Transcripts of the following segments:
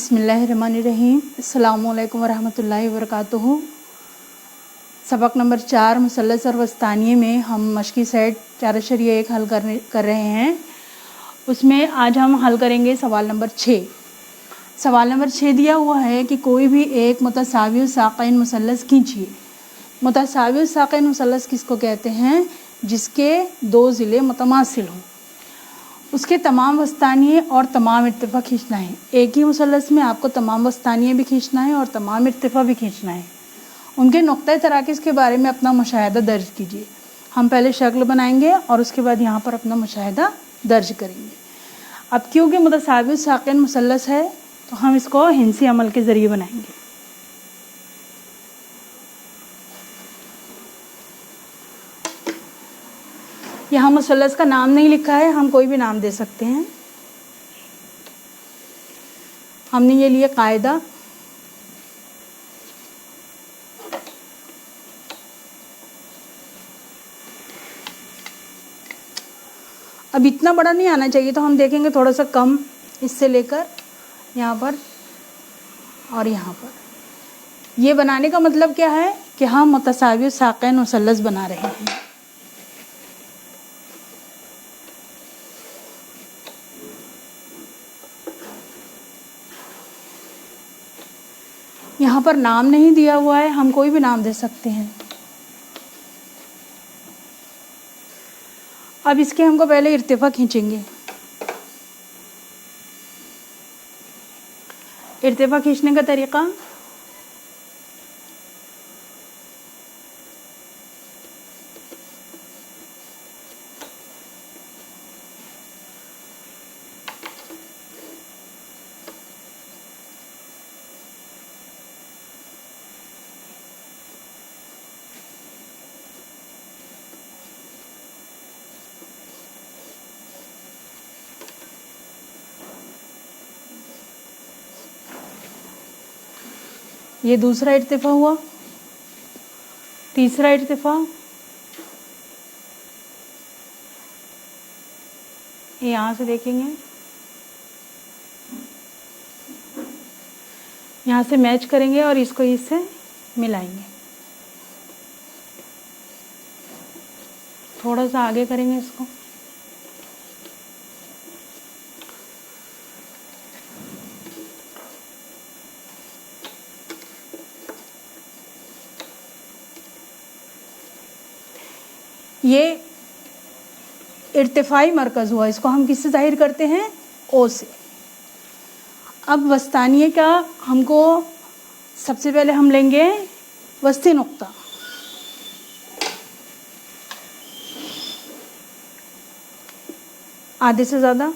बिस्मिल्लाहिर्रहमानिर्रहीम। अस्सलामु अलैकुम वरहमतुल्लाहि वबरकातुहू। सबक नंबर 4 मुसल्लस और वस्तानिये में हम मश्की सेट 4.1 हल कर रहे हैं। उसमें आज हम हल करेंगे सवाल नंबर 6। सवाल नंबर 6 दिया हुआ है कि कोई भी एक मुतसावी साक़ैन मुसल्लस खींचिए। मुतसावी साक़ैन मुसल्लस किसको कहते हैं? जिसके दो ज़िले मुतमासिल हों। उसके तमाम वस्तानिये और तमाम इर्तिफ़ा खींचना है। एक ही मुसल्लस में आपको तमाम वस्तानिये भी खींचना है और तमाम इर्तिफ़ा भी खींचना है। उनके नुक़्ता तराकिज़ के बारे में अपना मुशाहिदा दर्ज कीजिए। हम पहले शक्ल बनाएंगे और उसके बाद यहाँ पर अपना मुशाहिदा दर्ज करेंगे। अब क्योंकि मुतसावी साक़ैन मुसल्लस है तो हम इसको हिंसी अमल के ज़रिए बनाएंगे। यहाँ मुसल्लस का नाम नहीं लिखा है, हम कोई भी नाम दे सकते हैं। हमने ये लिए कायदा। अब इतना बड़ा नहीं आना चाहिए, तो हम देखेंगे थोड़ा सा कम, इससे लेकर यहाँ पर और यहाँ पर। ये बनाने का मतलब क्या है कि हम मुतसावी साक़ैन मुसल्लस बना रहे हैं। यहाँ पर नाम नहीं दिया हुआ है, हम कोई भी नाम दे सकते हैं। अब इसके हमको पहले इर्तिफ़ा खींचेंगे। इर्तिफ़ा खींचने का तरीक़ा, ये दूसरा इर्तिफ़ा हुआ। तीसरा इर्तिफ़ा, ये यहाँ से देखेंगे, यहाँ से मैच करेंगे और इसको इससे मिलाएंगे। थोड़ा सा आगे करेंगे इसको। ये इर्तिफ़ाई मरकज़ हुआ, इसको हम किससे ज़ाहिर करते हैं? ओ से। अब वस्तानिये का हमको सबसे पहले हम लेंगे वस्ती नुक्ता। आधे से ज़्यादा,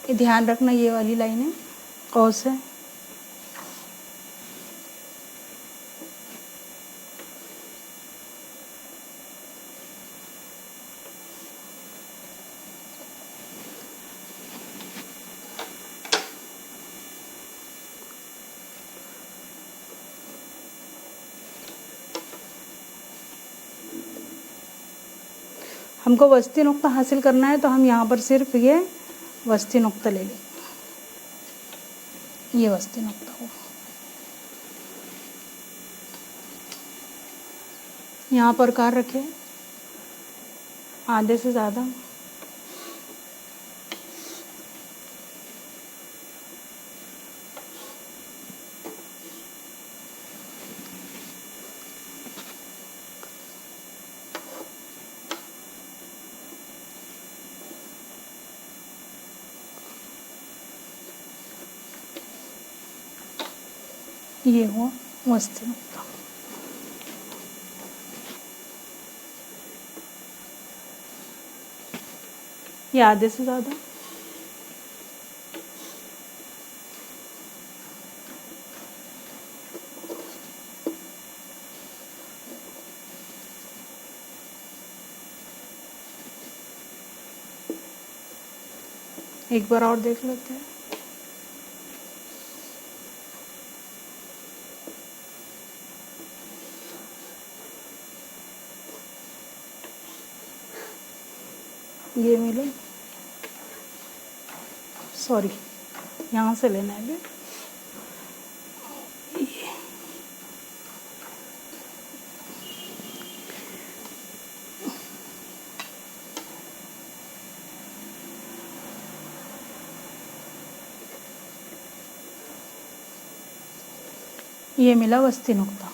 ये ध्यान रखना, ये वाली लाइन है ओ से। हमको वस्ती नुक्ता हासिल करना है तो हम यहाँ पर सिर्फ ये वस्ती नुक्ता ले लें। ये वस्ती नुक्ता हो, यहाँ पर कार रखें आधे से ज़्यादा। ये हुआ वस्ती नुक्ता। ये आधे से ज़्यादा। एक बार और देख लेते हैं। ये मिले, सॉरी यहाँ से लेना है अभी। ये मिला वस्ती नुक्ता।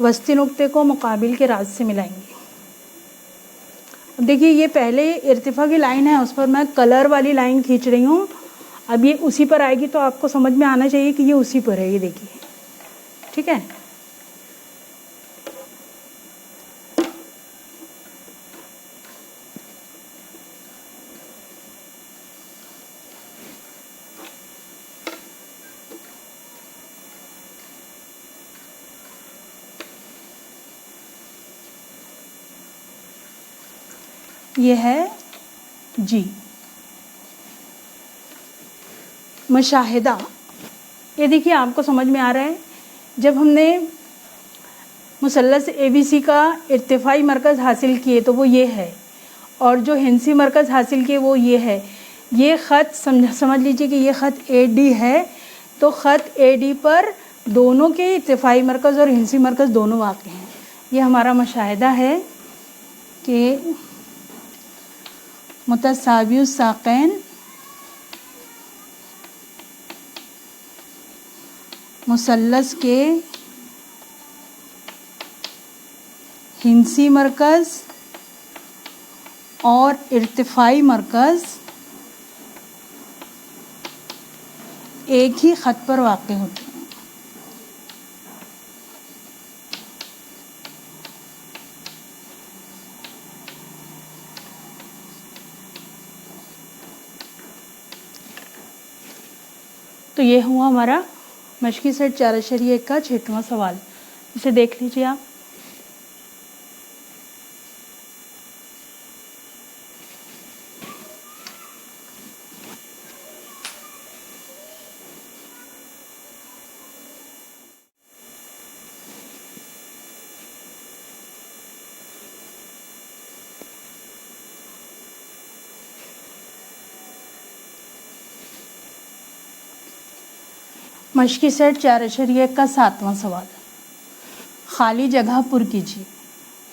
वस्ती नुक्ते को मुकाबिल के राज से मिलाएंगे। अब देखिए ये पहले इर्तिफा की लाइन है, उस पर मैं कलर वाली लाइन खींच रही हूँ। अब ये उसी पर आएगी तो आपको समझ में आना चाहिए कि ये उसी पर है। ये देखिए, ठीक है। ये है जी। मुशाहिदा, ये देखिए आपको समझ में आ रहा है। जब हमने मुसल्लस ABC का इर्तिफाई मरकज़ हासिल किए तो वो ये है, और जो हिंसी मरकज़ हासिल किए वो ये है। ये ख़त समझ लीजिए कि ये ख़त AD है, तो ख़त AD पर दोनों के इर्तिफाई मरकज़ और हिंसी मरकज़ दोनों वाक़ हैं। ये हमारा मुशाहिदा है कि मुतसावियुस साक़ैन मुसल्लस के हिंसी मरकज़ और इर्तिफाई मरकज़ एक ही ख़त पर वाक़े होते हैं। तो ये हुआ हमारा मशकी सेट 4.1 का 6वां सवाल। इसे देख लीजिए आप। मशकी सेट 4.1 का 7वां सवाल। खाली जगह पुर कीजिए।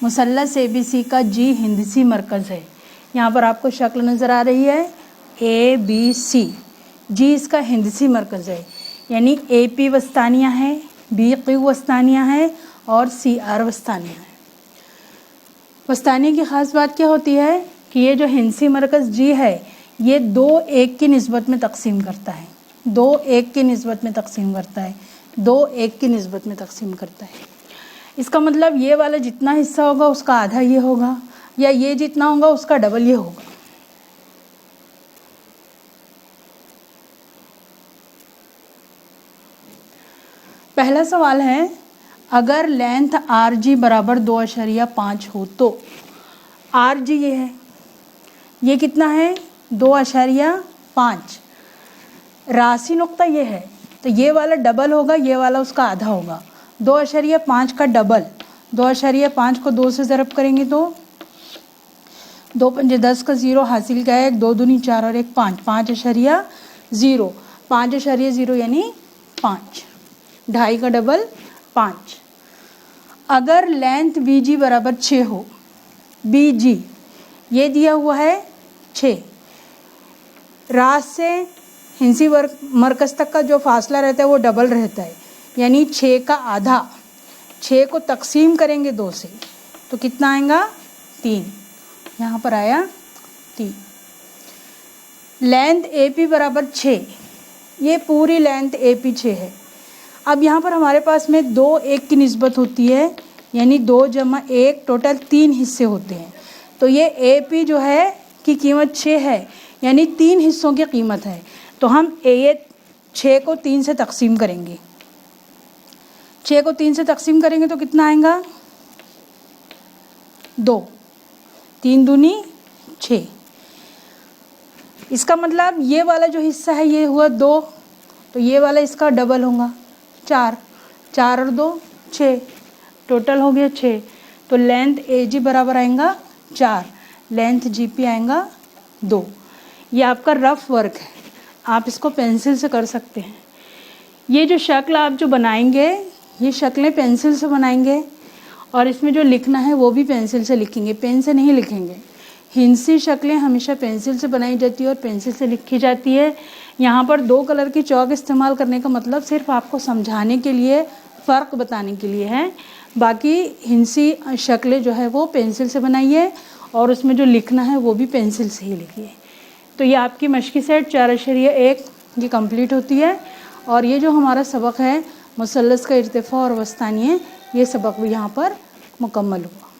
मुसल्लस ABC का जी हिंदसी मरकज़ है। यहाँ पर आपको शक्ल नज़र आ रही है ABC। जी इसका हिंदसी मरकज़ है, यानी AP वस्तानिया है, BQ वस्तानिया है और CR वस्तानिया है। वस्तानिया की ख़ास बात क्या होती है कि ये जो हिंदसी मरकज़ जी है ये 2:1 की निस्बत में तकसीम करता है। 2:1 की निस्बत में तकसीम करता है। 2:1 की निस्बत में तकसीम करता है। इसका मतलब ये वाला जितना हिस्सा होगा उसका आधा ये होगा, या ये जितना होगा उसका डबल ये होगा। पहला सवाल है, अगर लेंथ RG बराबर 2.5 हो तो RG ये है, ये कितना है 2.5। राशि नुक्ता ये है, तो ये वाला डबल होगा, ये वाला उसका आधा होगा। 2.5 का डबल, 2.5 को 2 से ज़रब करेंगे तो 2 पंजे 10 का 0 हासिल क्या है, 2 दूनी 4 और 1 5, 5.0, 5.0 यानी 5। 2.5 का डबल 5। अगर लेंथ BG बराबर 6 हो, BG ये दिया हुआ है 6, रास से हिंसी मरकज़ तक का जो फासला रहता है वो डबल रहता है, यानी 6 का आधा। 6 को तकसीम करेंगे 2 से तो कितना आएगा 3। यहाँ पर आया 3। लेंथ AP बराबर 6, ये पूरी लेंथ AP 6 है। अब यहाँ पर हमारे पास में 2:1 की निस्बत होती है, यानी 2 + 1 टोटल 3 हिस्से होते हैं। तो ये AP जो है की कीमत 6 है, यानी 3 हिस्सों की कीमत है। तो हम ये 6 को 3 से तकसीम करेंगे। 6 को 3 से तकसीम करेंगे तो कितना आएगा 2। 3 दूनी 6। इसका मतलब ये वाला जो हिस्सा है ये हुआ 2, तो ये वाला इसका डबल होगा 4। 4 और 2 6, टोटल हो गया 6। तो लेंथ ए जी बराबर आएगा 4, लेंथ जी पी आएगा 2। ये आपका रफ वर्क है, आप इसको पेंसिल से कर सकते हैं। ये जो शक्ल आप जो बनाएंगे, ये शक्लें पेंसिल से बनाएंगे और इसमें जो लिखना है वो भी पेंसिल से लिखेंगे, पेन से नहीं लिखेंगे। हिंसी शक्लें हमेशा पेंसिल से बनाई जाती है और पेंसिल से लिखी जाती है। यहाँ पर 2 कलर की चौक इस्तेमाल करने का मतलब सिर्फ आपको समझाने के लिए, फ़र्क बताने के लिए है। बाकी हिंसी शक्लें जो है वो पेंसिल से बनाइए और उसमें जो लिखना है वो भी पेंसिल से ही लिखिए। तो ये आपकी मश्की सेट 4.1 ये कंप्लीट होती है। और ये जो हमारा सबक है मुसल्लस का इर्तिफ़ा और वस्तानिये, ये सबक भी यहाँ पर मुकम्मल हुआ।